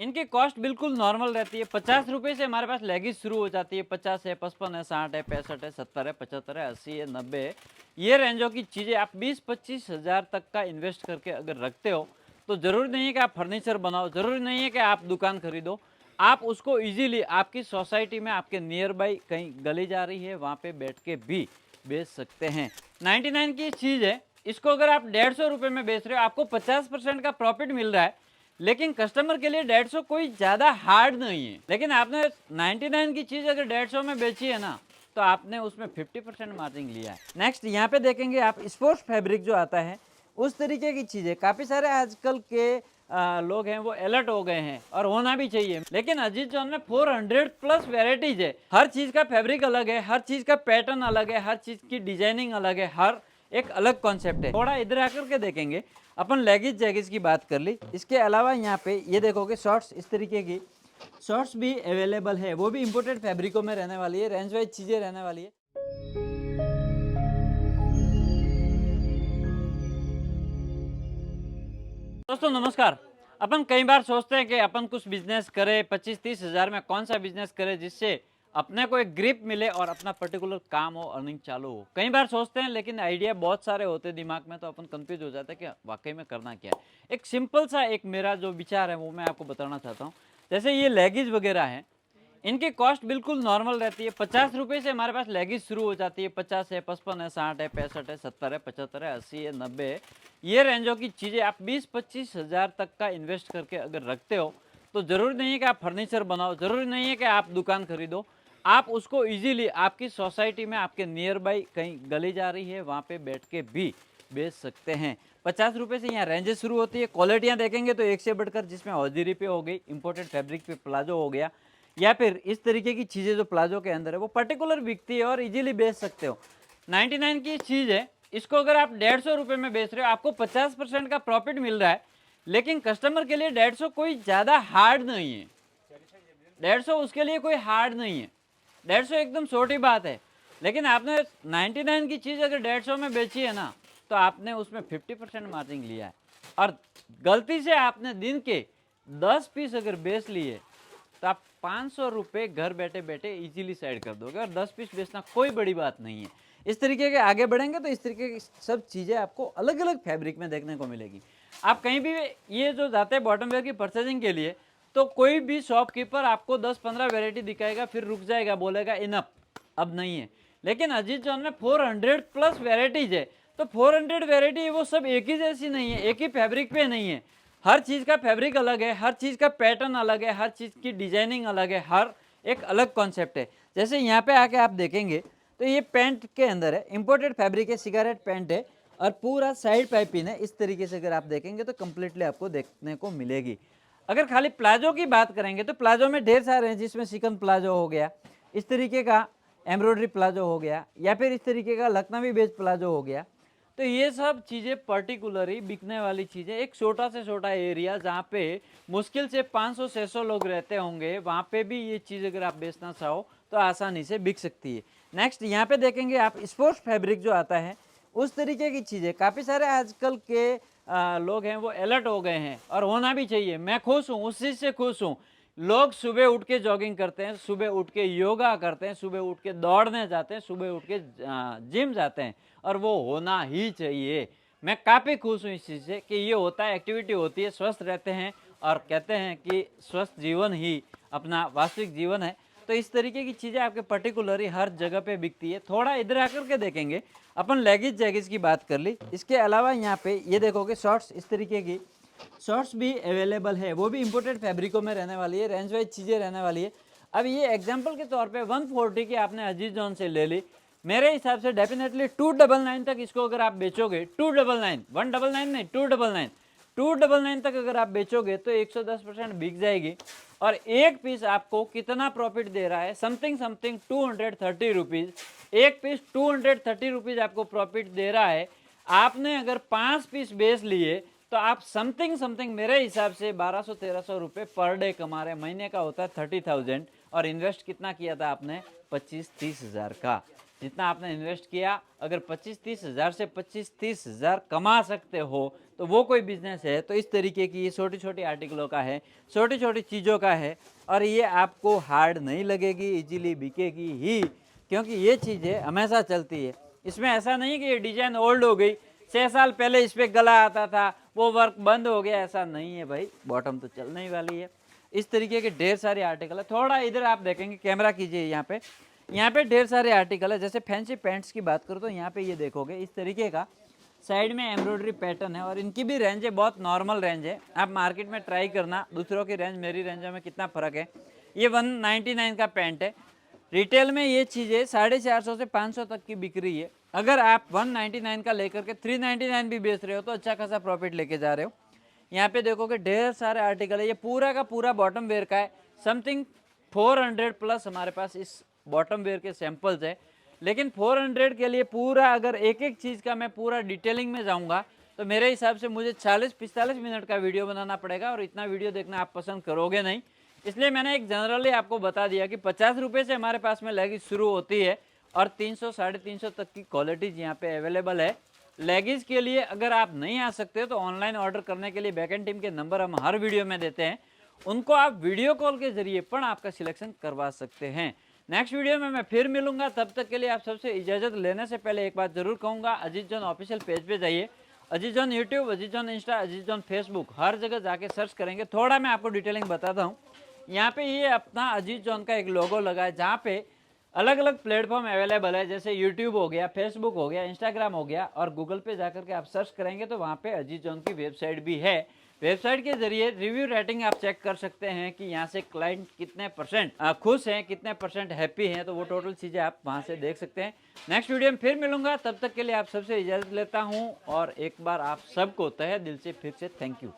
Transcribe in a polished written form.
इनकी कॉस्ट बिल्कुल नॉर्मल रहती है। 50 रुपए से हमारे पास लेगिंग्स शुरू हो जाती है। 50 है, 55 है, 60 है, 65 है, 70 है, 75 है, 80 है, 90 है। ये रेंजों की चीज़ें आप 20-25 हज़ार तक का इन्वेस्ट करके अगर रखते हो, तो ज़रूरी नहीं है कि आप फर्नीचर बनाओ, ज़रूरी नहीं है कि आप दुकान खरीदो। आप उसको ईज़िली आपकी सोसाइटी में, आपके नियर बाय कहीं गली जा रही है, वहाँ पे बैठ के भी बेच सकते हैं। 99 की चीज़ है, इसको अगर आप 150 रुपए में बेच रहे हो, आपको 50% का प्रॉफिट मिल रहा है। लेकिन कस्टमर के लिए 150 कोई ज़्यादा हार्ड नहीं है। लेकिन आपने 99 की चीज़ अगर 150 में बेची है ना, तो आपने उसमें 50% मार्जिन लिया है। नेक्स्ट यहाँ पे देखेंगे आप स्पोर्ट्स फैब्रिक जो आता है, उस तरीके की चीज़ें काफ़ी सारे आजकल के लोग हैं वो अलर्ट हो गए हैं और होना भी चाहिए। लेकिन अजीज जॉन में 400 प्लस वेराइटीज है। हर चीज़ का फैब्रिक अलग है, हर चीज़ का पैटर्न अलग है, हर चीज़ की डिजाइनिंग अलग है, हर एक अलग कॉन्सेप्ट है। थोड़ा इधर आकर के देखेंगे, अपन लेगिज जैगिज की बात कर ली। इसके अलावा यहाँ पे ये देखोगे शॉर्ट्स, इस तरीके की शॉर्ट्स भी अवेलेबल है, वो भी इंपोर्टेड फैब्रिकों में रहने वाली है, रेंज वाइज चीज़ें रहने वाली है। दोस्तों नमस्कार। अपन कई बार सोचते हैं कि अपन कुछ बिजनेस करें, 25-30 हज़ार में कौन सा बिजनेस करें जिससे अपने को एक ग्रिप मिले और अपना पर्टिकुलर काम हो, अर्निंग चालू हो। कई बार सोचते हैं लेकिन आइडिया बहुत सारे होते हैं दिमाग में, तो अपन कंफ्यूज हो जाते हैं कि वाकई में करना क्या है। एक सिंपल सा एक मेरा जो विचार है वो मैं आपको बताना चाहता हूँ। जैसे ये लेगिज वगैरह है, इनकी कॉस्ट बिल्कुल नॉर्मल रहती है। 50 रुपए से हमारे पास लेगिंग्स शुरू हो जाती है। 50 है, 55 है, 60 है, 65 है, 70 है, 75 है, 80 है, 90 है। ये रेंजों की चीज़ें आप 20-25 हज़ार तक का इन्वेस्ट करके अगर रखते हो, तो ज़रूरी नहीं है कि आप फर्नीचर बनाओ, ज़रूरी नहीं है कि आप दुकान खरीदो। आप उसको ईजिली आपकी सोसाइटी में, आपके नियर बाई कहीं गली जा रही है, वहाँ पे बैठ के भी बेच सकते हैं। 50 रुपये से यहाँ रेंजेस शुरू होती है। क्वालिटियाँ देखेंगे तो एक से बढ़कर, जिसमें हौजरी पे हो गई, इंपोर्टेड फैब्रिक पे प्लाजो हो गया, या फिर इस तरीके की चीज़ें जो प्लाजो के अंदर है वो पर्टिकुलर बिकती है और इजीली बेच सकते हो। 99 की चीज़ है, इसको अगर आप 150 रुपये में बेच रहे हो, आपको 50% का प्रॉफिट मिल रहा है। लेकिन कस्टमर के लिए 150 कोई ज़्यादा हार्ड नहीं है। 150 उसके लिए कोई हार्ड नहीं है। 150 एकदम छोटी बात है। लेकिन आपने 99 की चीज़ अगर 150 में बेची है ना, तो आपने उसमें 50% मार्जिन लिया है। और गलती से आपने दिन के 10 पीस अगर बेच लिए, तो आप 500 रुपये घर बैठे बैठे इजीली साइड कर दोगे, और 10 पीस बेचना कोई बड़ी बात नहीं है। इस तरीके के आगे बढ़ेंगे तो इस तरीके की सब चीज़ें आपको अलग अलग फैब्रिक में देखने को मिलेगी। आप कहीं भी ये जो जाते हैं बॉटम वेयर की परचेजिंग के लिए, तो कोई भी शॉपकीपर आपको 10-15 वेराइटी दिखाएगा, फिर रुक जाएगा, बोलेगा इनफ, अब नहीं है। लेकिन अजीज जॉन में 400 प्लस वेराइटीज है। तो 400 वेराइटी वो सब एक ही जैसी नहीं है, एक ही फैब्रिक पे नहीं है। हर चीज़ का फैब्रिक अलग है, हर चीज़ का पैटर्न अलग है, हर चीज़ की डिजाइनिंग अलग है, हर एक अलग कॉन्सेप्ट है। जैसे यहाँ पे आके आप देखेंगे तो ये पैंट के अंदर है, इंपोर्टेड फैब्रिक है, सिगारेट पैंट है, और पूरा साइड पाइपिंग है। इस तरीके से अगर आप देखेंगे तो कंप्लीटली आपको देखने को मिलेगी। अगर खाली प्लाजो की बात करेंगे तो प्लाजो में ढेर सारे हैं, जिसमें चिकन प्लाजो हो गया, इस तरीके का एम्ब्रॉयडरी प्लाजो हो गया, या फिर इस तरीके का लखनवी बेज प्लाजो हो गया। तो ये सब चीज़ें पर्टिकुलरली बिकने वाली चीज़ें। एक छोटा से छोटा एरिया जहाँ पे मुश्किल से 500-600 लोग रहते होंगे, वहाँ पे भी ये चीज़ अगर आप बेचना चाहो तो आसानी से बिक सकती है। नेक्स्ट यहाँ पे देखेंगे आप स्पोर्ट्स फैब्रिक जो आता है, उस तरीके की चीज़ें काफ़ी सारे आजकल के लोग हैं वो अलर्ट हो गए हैं, और होना भी चाहिए। मैं खुश हूँ, उस चीज़ से खुश हूँ। लोग सुबह उठ के जॉगिंग करते हैं, सुबह उठ के योगा करते हैं, सुबह उठ के दौड़ने जाते हैं, सुबह उठ के जिम जाते हैं, और वो होना ही चाहिए। मैं काफ़ी खुश हूँ इस चीज़ से कि ये होता है, एक्टिविटी होती है, स्वस्थ रहते हैं, और कहते हैं कि स्वस्थ जीवन ही अपना वास्तविक जीवन है। तो इस तरीके की चीज़ें आपके पर्टिकुलरली हर जगह पे बिकती है। थोड़ा इधर आकर के देखेंगे, अपन लेगिज जैगिज की बात कर ली। इसके अलावा यहाँ पे ये देखोगे शॉर्ट्स, इस तरीके की शॉर्ट्स भी अवेलेबल है, वो भी इंपोर्टेड फैब्रिकों में रहने वाली है, रेंज वाइज चीज़ें रहने वाली है। अब ये एग्जाम्पल के तौर पे 140 की आपने अजीज जॉन से ले ली, मेरे हिसाब से डेफिनेटली 299 तक इसको अगर आप बेचोगे, 299, 199 नहीं, 299, 299 तक अगर आप बेचोगे तो 110% बिक जाएगी। और एक पीस आपको कितना प्रॉफिट दे रहा है, समथिंग समथिंग 230 रुपीज़। एक पीस 230 रुपीज़ आपको प्रॉफिट दे रहा है। आपने अगर 5 पीस बेच लिए तो आप समथिंग समथिंग मेरे हिसाब से 1200-1300 रुपये पर डे कमा रहे हैं। महीने का होता है 30,000, और इन्वेस्ट कितना किया था आपने? 25-30 हज़ार का। जितना आपने इन्वेस्ट किया, अगर 25-30 हज़ार से 25-30 हज़ार कमा सकते हो, तो तो वो कोई बिजनेस है। तो इस तरीके की ये छोटी छोटी आर्टिकलों का है, छोटी छोटी चीज़ों का है, और ये आपको हार्ड नहीं लगेगी, इजीली बिकेगी ही, क्योंकि ये चीज़ें हमेशा चलती है। इसमें ऐसा नहीं कि ये डिजाइन ओल्ड हो गई, 6 साल पहले इस पर गला आता था, वो वर्क बंद हो गया, ऐसा नहीं है भाई, बॉटम तो चलने ही वाली है। इस तरीके के ढेर सारे आर्टिकल है। थोड़ा इधर आप देखेंगे, कैमरा कीजिए, यहाँ पे ढेर सारे आर्टिकल है। जैसे फैंसी पैंट्स की बात करूँ तो यहाँ पे ये देखोगे इस तरीके का साइड में एम्ब्रॉयडरी पैटर्न है, और इनकी भी रेंज है, बहुत नॉर्मल रेंज है। आप मार्केट में ट्राई करना दूसरों की रेंज मेरी रेंज में कितना फ़र्क है। ये 199 का पैंट है। रिटेल में ये चीज़ें 450 से 500 तक की बिक रही है। अगर आप 199 का लेकर के 399 भी बेच रहे हो तो अच्छा खासा प्रॉफिट लेके जा रहे हो। यहाँ पे देखोगे ढेर सारे आर्टिकल है। ये पूरा का पूरा बॉटम वेयर का है। समथिंग 400 प्लस हमारे पास इस बॉटम वेयर के सैंपल्स है। लेकिन 400 के लिए पूरा अगर एक एक चीज़ का मैं पूरा डिटेलिंग में जाऊँगा तो मेरे हिसाब से मुझे 40-45 मिनट का वीडियो बनाना पड़ेगा, और इतना वीडियो देखना आप पसंद करोगे नहीं। इसलिए मैंने एक जनरली आपको बता दिया कि 50 रुपये से हमारे पास में लेगिस शुरू होती है, और 300-350 तक की क्वालिटीज़ यहाँ पे अवेलेबल है। लेगिस के लिए अगर आप नहीं आ सकते तो ऑनलाइन ऑर्डर करने के लिए बैकएंड टीम के नंबर हम हर वीडियो में देते हैं, उनको आप वीडियो कॉल के जरिए पण आपका सिलेक्शन करवा सकते हैं। नेक्स्ट वीडियो में मैं फिर मिलूंगा, तब तक के लिए आप सबसे इजाज़त लेने से पहले एक बात जरूर कहूँगा, अजीत जॉन ऑफिशियल पेज पे जाइए। Ajit John YouTube, Ajit John insta, Ajit John Facebook, हर जगह जाके सर्च करेंगे। थोड़ा मैं आपको डिटेलिंग बताता हूँ। यहाँ पे ये अपना अजीत जॉन का एक लोगो लगा है, जहाँ पे अलग अलग प्लेटफॉर्म अवेलेबल है, जैसे यूट्यूब हो गया, फेसबुक हो गया, इंस्टाग्राम हो गया, और गूगल पे जाकर के आप सर्च करेंगे तो वहाँ पे अजीत जॉन की वेबसाइट भी है। वेबसाइट के जरिए रिव्यू रेटिंग आप चेक कर सकते हैं कि यहाँ से क्लाइंट कितने परसेंट खुश हैं, कितने परसेंट हैप्पी हैं, तो वो टोटल चीज़ें आप वहाँ से देख सकते हैं। नेक्स्ट वीडियो में फिर मिलूंगा, तब तक के लिए आप सबसे इजाज़त लेता हूँ, और एक बार आप सबको तहे दिल से फिर से थैंक यू।